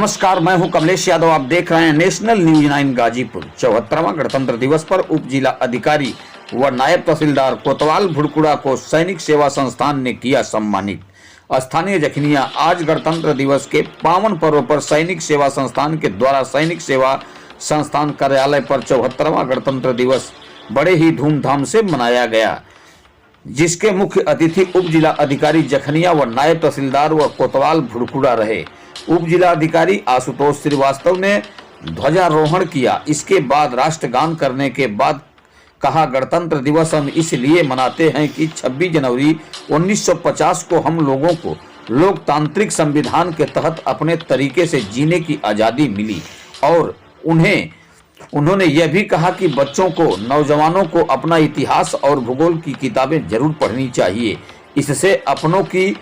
नमस्कार, मैं हूं कमलेश यादव। आप देख रहे हैं नेशनल न्यूज 9 गाजीपुर। 74वां गणतंत्र दिवस पर उप जिला अधिकारी व नायब तहसीलदार कोतवाल भुड़कुड़ा को सैनिक सेवा संस्थान ने किया सम्मानित। स्थानीय जखनिया आज गणतंत्र दिवस के पावन पर्व पर सैनिक सेवा संस्थान के द्वारा सैनिक सेवा संस्थान कार्यालय पर 74वां गणतंत्र दिवस बड़े ही धूमधाम से मनाया गया, जिसके मुख्य अतिथि उप जिला अधिकारी जखनिया व नायब तहसीलदार व कोतवाल भुड़कुड़ा रहे। उप जिला अधिकारी आशुतोष श्रीवास्तव ने ध्वजारोहण किया। इसके बाद राष्ट्रगान करने के बाद कहा, गणतंत्र दिवस हम इसलिए मनाते हैं कि 26 जनवरी 1950 को हम लोगों को लोकतांत्रिक संविधान के तहत अपने तरीके से जीने की आज़ादी मिली। और उन्होंने यह भी कहा कि बच्चों को, नौजवानों को अपना इतिहास और भूगोल की किताबें जरूर पढ़नी चाहिए। इससे अपनों की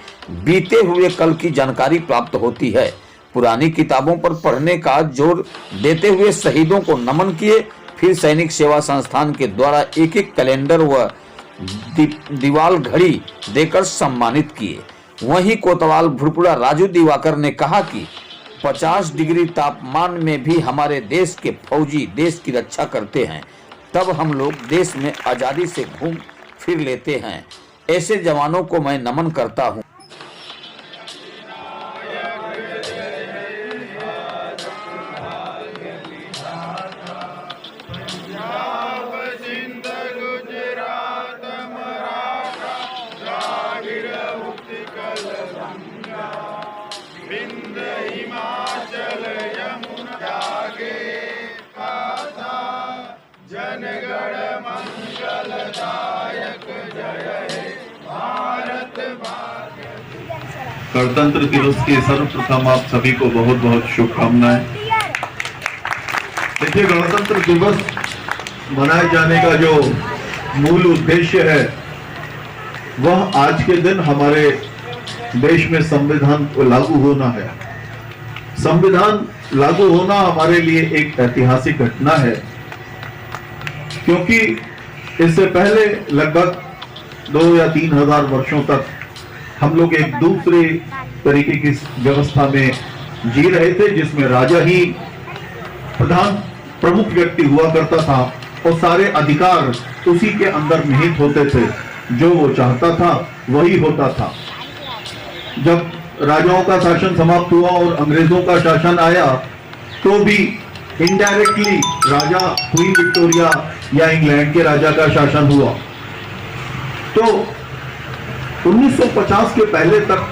बीते हुए कल की जानकारी प्राप्त होती है। पुरानी किताबों पर पढ़ने का जोर देते हुए शहीदों को नमन किए। फिर सैनिक सेवा संस्थान के द्वारा एक एक कैलेंडर व दीवाल घड़ी देकर सम्मानित किए। वहीं कोतवाल भुड़कुड़ा राजू दिवाकर ने कहा कि 50 डिग्री तापमान में भी हमारे देश के फौजी देश की रक्षा करते हैं, तब हम लोग देश में आज़ादी से घूम फिर लेते हैं। ऐसे जवानों को मैं नमन करता हूं। जनगण मंगलदायक जय हे भारत भाग्य। गणतंत्र दिवस के सर्वप्रथम आप सभी को बहुत बहुत शुभकामनाएं। देखिए, गणतंत्र दिवस मनाए जाने का जो मूल उद्देश्य है वह आज के दिन हमारे देश में संविधान को लागू होना है। संविधान लागू होना हमारे लिए एक ऐतिहासिक घटना है, क्योंकि इससे पहले लगभग 2 या 3 हजार वर्षों तक हम लोग एक दूसरे तरीके की व्यवस्था में जी रहे थे, जिसमें राजा ही प्रमुख व्यक्ति हुआ करता था और सारे अधिकार उसी के अंदर निहित होते थे। जो वो चाहता था वही होता था। जब राजाओं का शासन समाप्त हुआ और अंग्रेजों का शासन आया, तो भी इनडायरेक्टली राजा क्वीन विक्टोरिया या इंग्लैंड के राजा का शासन हुआ। तो 1950 के पहले तक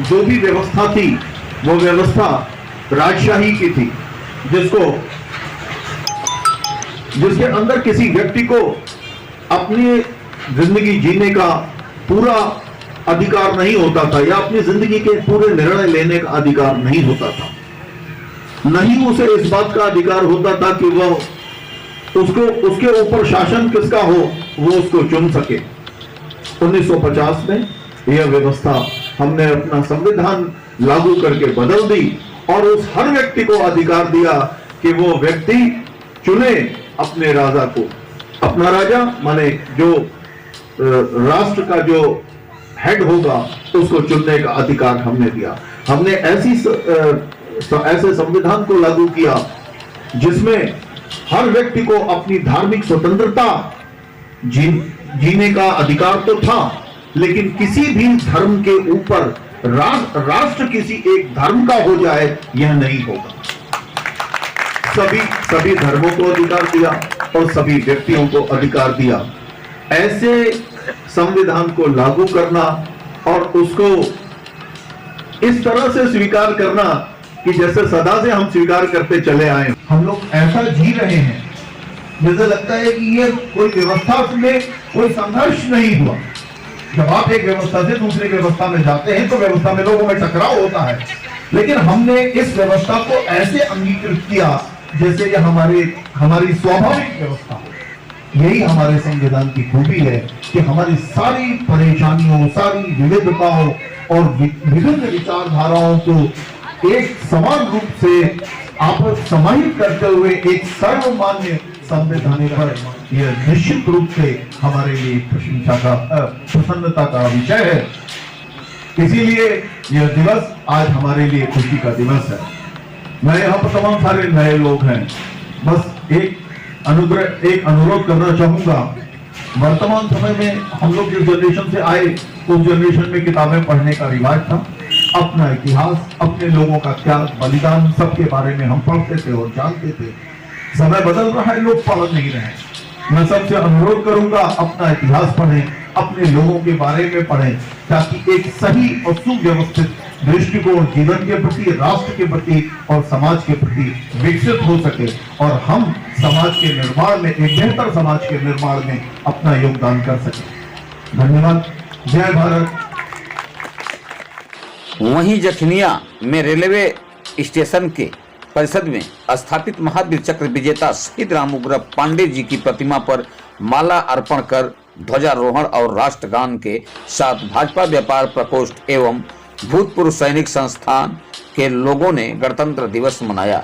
जो भी व्यवस्था थी वो व्यवस्था राजशाही की थी, जिसके अंदर किसी व्यक्ति को अपनी जिंदगी जीने का पूरा अधिकार नहीं होता था या अपनी जिंदगी के पूरे निर्णय लेने का अधिकार नहीं होता था। नहीं उसे इस बात का अधिकार होता था कि वह उसके ऊपर शासन किसका हो वो उसको चुन सके। 1950 में यह व्यवस्था हमने अपना संविधान लागू करके बदल दी और उस हर व्यक्ति को अधिकार दिया कि वो व्यक्ति चुने अपने राजा को। अपना राजा माने जो राष्ट्र का जो हेड होगा उसको चुनने का अधिकार हमने दिया। हमने ऐसे संविधान को लागू किया जिसमें हर व्यक्ति को अपनी धार्मिक स्वतंत्रता जीने का अधिकार तो था, लेकिन किसी भी धर्म के ऊपर राष्ट्र किसी एक धर्म का हो जाए यह नहीं होगा। सभी धर्मों को अधिकार दिया और सभी व्यक्तियों को अधिकार दिया। ऐसे संविधान को लागू करना और उसको इस तरह से स्वीकार करना कि जैसे सदा से हम स्वीकार करते चले आए, हम लोग ऐसा जी रहे हैं जैसे लगता है कि ये कोई व्यवस्था में कोई संघर्ष नहीं हुआ। जब आप एक व्यवस्था से दूसरी व्यवस्था में जाते हैं तो व्यवस्था में लोगों में टकराव होता है, लेकिन हमने इस व्यवस्था को ऐसे अंगीकृत किया जैसे ये हमारी स्वाभाविक व्यवस्था हो। यही हमारे संविधान की खूबी है कि हमारी सारी परेशानियों, सारी विविधताओं और विभिन्न विचारधाराओं को एक समान रूप से आपस समाहित करते हुए एक सर्वमान्य संविधान पर यह निश्चित रूप से हमारे लिए प्रसन्नता का विषय है। इसीलिए यह दिवस आज हमारे लिए खुशी का दिवस है। मैं यहाँ पर तमाम सारे नए लोग हैं, बस एक अनुरोध करना चाहूंगा। वर्तमान समय में हम लोग जिस जनरेशन से आए उस जनरेशन में किताबें पढ़ने का रिवाज था। अपना इतिहास, अपने लोगों का त्याग बलिदान सबके बारे में हम पढ़ते थे और जानते थे। समय बदल रहा है, लोग पढ़ नहीं रहे। मैं सबसे अनुरोध करूंगा, अपना इतिहास पढ़ें, अपने लोगों के बारे में पढ़ें, ताकि एक सही और सुव्यवस्थित दृष्टिकोण जीवन के प्रति, राष्ट्र के प्रति और समाज के प्रति विकसित हो सके और हम समाज के निर्माण में, एक बेहतर समाज के निर्माण में अपना योगदान कर सके। धन्यवाद। जय भारत। वहीं जखनिया में रेलवे स्टेशन के परिसर में स्थापित महावीर चक्र विजेता शहीद राम उग्र पांडे जी की प्रतिमा पर माला अर्पण कर ध्वजारोहण और राष्ट्रगान के साथ भाजपा व्यापार प्रकोष्ठ एवं भूतपूर्व सैनिक संस्थान के लोगों ने गणतंत्र दिवस मनाया।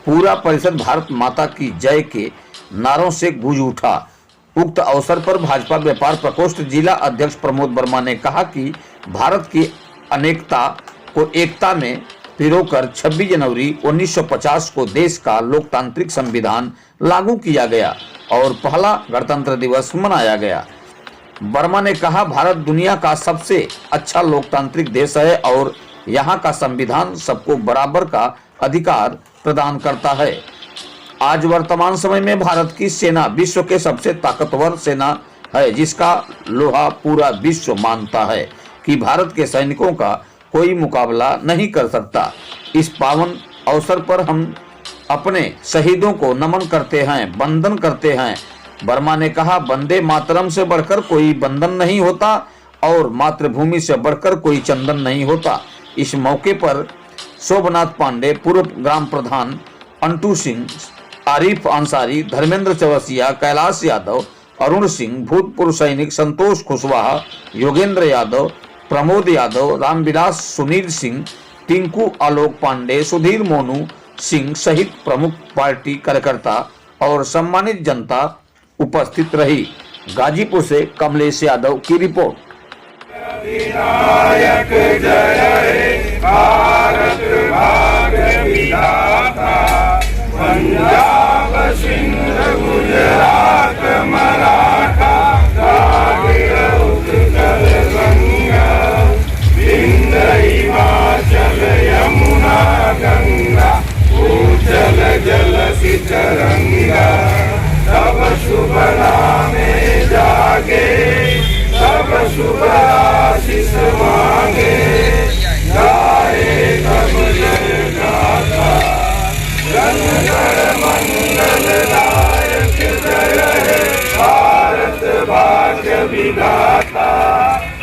पूरा परिसर भारत माता की जय के नारों से गूंज उठा। उक्त अवसर पर भाजपा व्यापार प्रकोष्ठ जिला अध्यक्ष प्रमोद वर्मा ने कहा कि भारत की अनेकता को एकता में पिरोकर 26 जनवरी 1950 को देश का लोकतांत्रिक संविधान लागू किया गया और पहला गणतंत्र दिवस मनाया गया। वर्मा ने कहा, भारत दुनिया का सबसे अच्छा लोकतांत्रिक देश है और यहाँ का संविधान सबको बराबर का अधिकार प्रदान करता है। आज वर्तमान समय में भारत की सेना विश्व के सबसे ताकतवर सेना है, जिसका लोहा पूरा विश्व मानता है कि भारत के सैनिकों का कोई मुकाबला नहीं कर सकता। इस पावन अवसर पर हम अपने शहीदों को नमन करते हैं, वंदन करते हैं। वर्मा ने कहा, वंदे मातरम से बढ़कर कोई बंधन नहीं होता और मातृभूमि से बढ़कर कोई चंदन नहीं होता। इस मौके पर शोभनाथ पांडे, पूर्व ग्राम प्रधान अंटू सिंह, आरिफ अंसारी, धर्मेंद्र चौरसिया, कैलाश यादव, अरुण सिंह, भूतपूर्व सैनिक संतोष कुशवाहा, योगेंद्र यादव, प्रमोद यादव, रामविलास, सुनील सिंह, टिंकू आलोक पांडे, सुधीर मोनू सिंह सहित प्रमुख पार्टी कार्यकर्ता और सम्मानित जनता उपस्थित रही। गाजीपुर से कमलेश यादव की रिपोर्ट। विनायक जय भारत भाग्य विधाता, पंजाब सिंध गुजरात मराठा, द्राविड़ उत्कल गंगा, विंध्य हिमाचल यमुना गंगा, उज्जल जल तरंगा, तब शुभ नामे जागे, तब शुभ आशीष मांगे, गाए तब जय गाथा, जन गण मंगल दायक जय हे भारत भाग्य विधाता,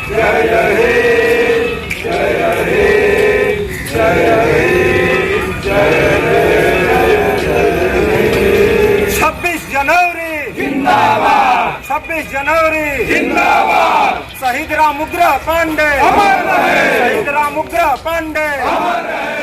जय हे जय हे जय हे जय हे। 26 जनवरी जिंदाबाद, 26 जनवरी जिंदाबाद, शहीद राम उग्र पांडे अमर रहे, शहीद राम उग्र पांडे अमर रहे।